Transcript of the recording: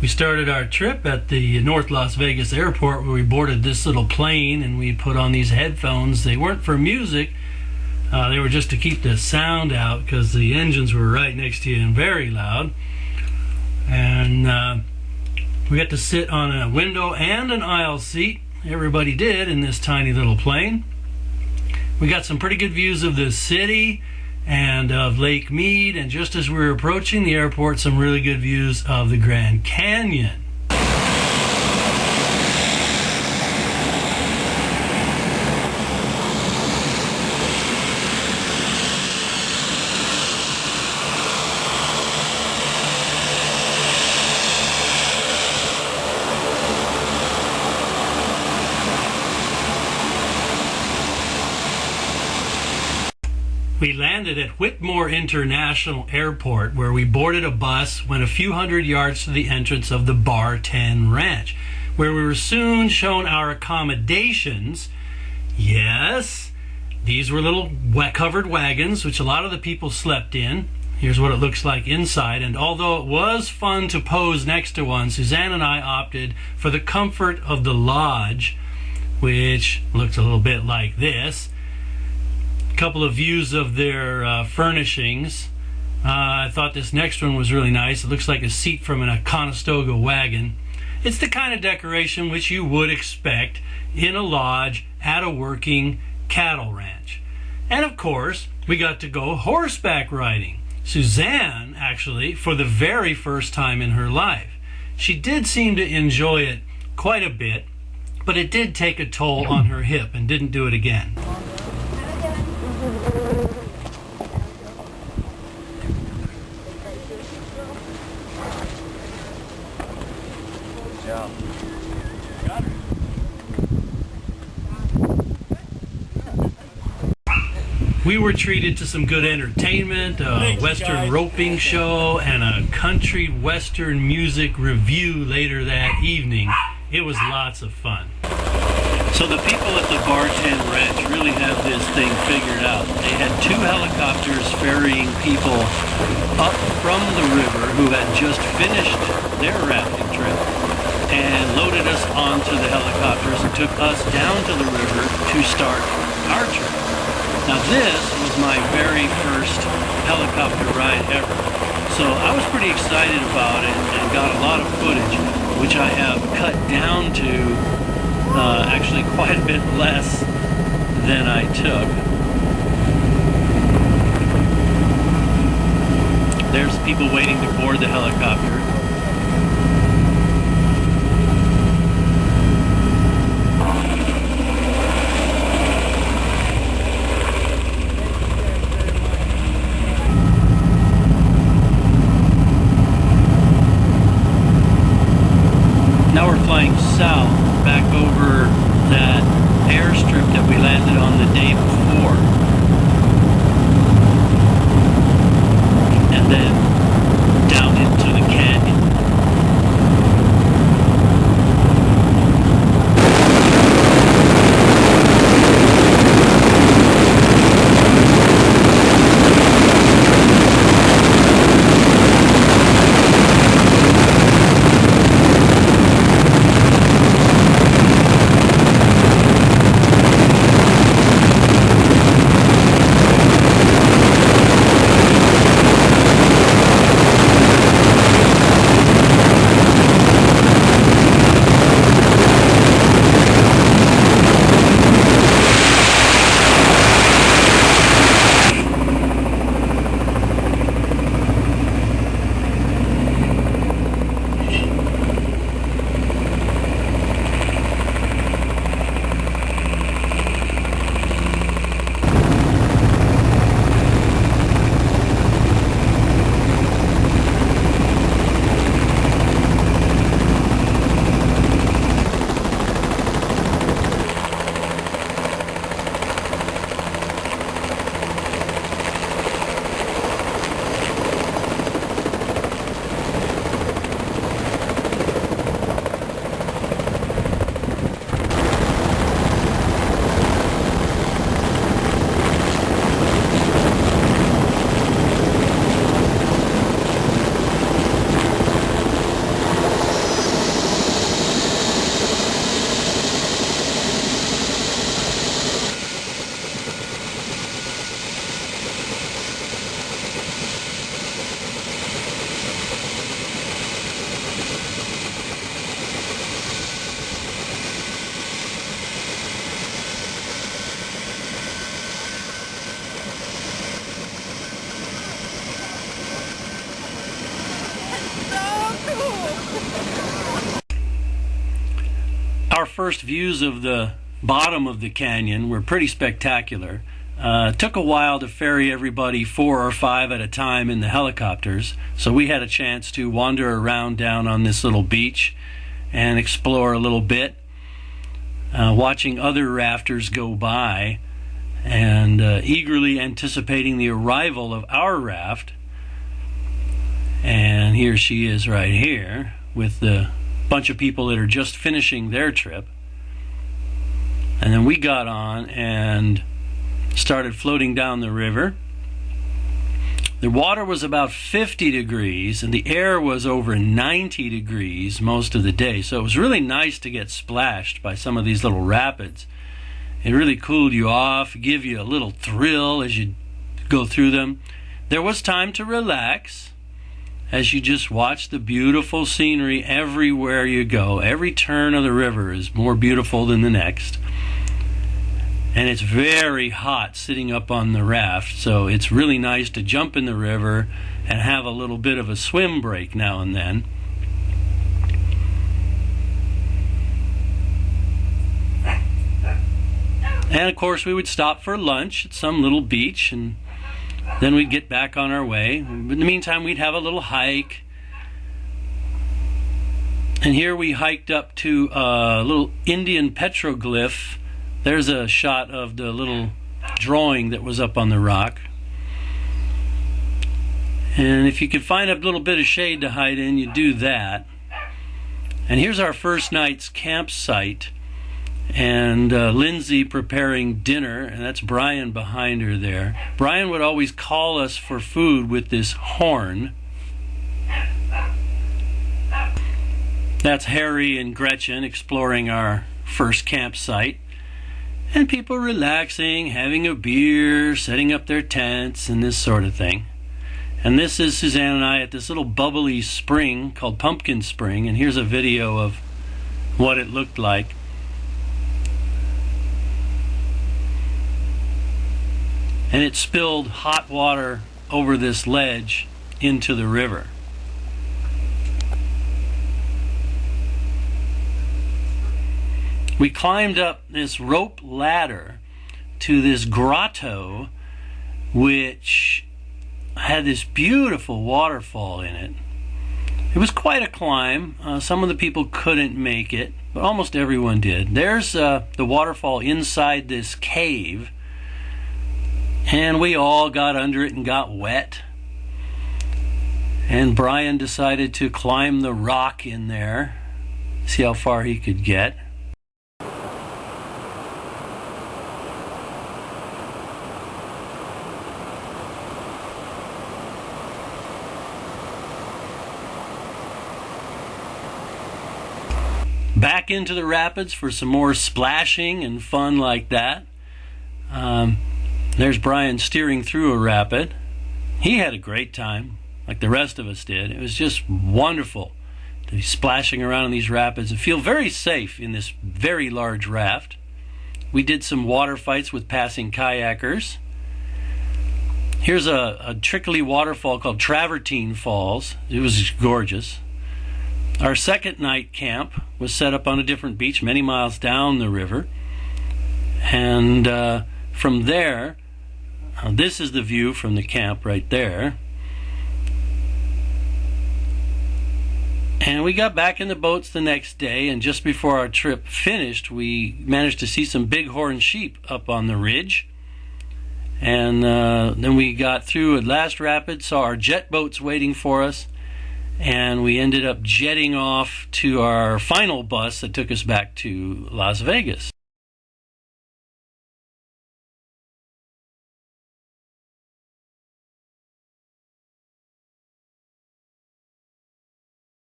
We started our trip at the North Las Vegas airport, where we boarded this little plane and we put on these headphones. They weren't for music, they were just to keep the sound out because the engines were right next to you and very loud. And we got to sit on a window and an aisle seat. Everybody did in this tiny little plane. We got some pretty good views of the city and of Lake Mead, and just as we were approaching the airport, some really good views of the Grand Canyon. We landed at Whitmore International Airport, where we boarded a bus, went a few hundred yards to the entrance of the Bar 10 Ranch, where we were soon shown our accommodations. Yes, these were little covered wagons, which a lot of the people slept in. Here's what it looks like inside, and although it was fun to pose next to one, Suzanne and I opted for the comfort of the lodge, which looks a little bit like this. Couple of views of their furnishings. I thought this next one was really nice. It looks like a seat from a Conestoga wagon. It's the kind of decoration which you would expect in a lodge at a working cattle ranch. And of course, we got to go horseback riding. Suzanne, actually, for the very first time in her life. She did seem to enjoy it quite a bit, but it did take a toll on her hip and didn't do it again. We were treated to some good entertainment, a Western roping show, and a country Western music review later that evening. It was lots of fun. So the people at the Bar 10 Ranch really have this thing figured out. They had 2 helicopters ferrying people up from the river who had just finished their rafting trip and loaded us onto the helicopters and took us down to the river to start our trip. Now this was my very first helicopter ride ever, so I was pretty excited about it and got a lot of footage, which I have cut down to actually quite a bit less than I took. There's people waiting to board the helicopter. Now we're flying south, back over that airstrip that we landed on the day before. And then down into the canyon. our first views of the bottom of the canyon were pretty spectacular. It took a while to ferry everybody 4 or 5 at a time in the helicopters, so we had a chance to wander around down on this little beach and explore a little bit, watching other rafters go by and eagerly anticipating the arrival of our raft. And here she is right here with the bunch of people that are just finishing their trip. And then we got on and started floating down the river. The water was about 50 degrees and the air was over 90 degrees most of the day, so it was really nice to get splashed by some of these little rapids. It really cooled you off, give you a little thrill as you go through them. There was time to relax as you just watch the beautiful scenery everywhere you go. Every turn of the river is more beautiful than the next. And it's very hot sitting up on the raft, so it's really nice to jump in the river and have a little bit of a swim break now and then. And of course we would stop for lunch at some little beach, and then we'd get back on our way. In the meantime, we'd have a little hike. And here we hiked up to a little Indian petroglyph. There's a shot of the little drawing that was up on the rock. And if you could find a little bit of shade to hide in, you do that. And here's our first night's campsite. And Lindsay preparing dinner, and that's Brian behind her there. Brian would always call us for food with this horn. That's Harry and Gretchen exploring our first campsite. And people relaxing, having a beer, setting up their tents, and this sort of thing. And this is Suzanne and I at this little bubbly spring called Pumpkin Spring, and here's a video of what it looked like. And it spilled hot water over this ledge into the river. We climbed up this rope ladder to this grotto, which had this beautiful waterfall in it. It was quite a climb. Some of the people couldn't make it, but almost everyone did. There's the waterfall inside this cave, and we all got under it and got wet. And Brian decided to climb the rock in there, see how far he could get. Back into the rapids for some more splashing and fun like that. There's Brian steering through a rapid. He had a great time, like the rest of us did. It was just wonderful to be splashing around in these rapids and feel very safe in this very large raft. We did some water fights with passing kayakers. Here's a trickly waterfall called Travertine Falls. It was gorgeous. Our second night camp was set up on a different beach many miles down the river. And from there, this is the view from the camp right there. And we got back in the boats the next day, and just before our trip finished, we managed to see some bighorn sheep up on the ridge. And then we got through at last rapid, saw our jet boats waiting for us, and we ended up jetting off to our final bus that took us back to Las Vegas.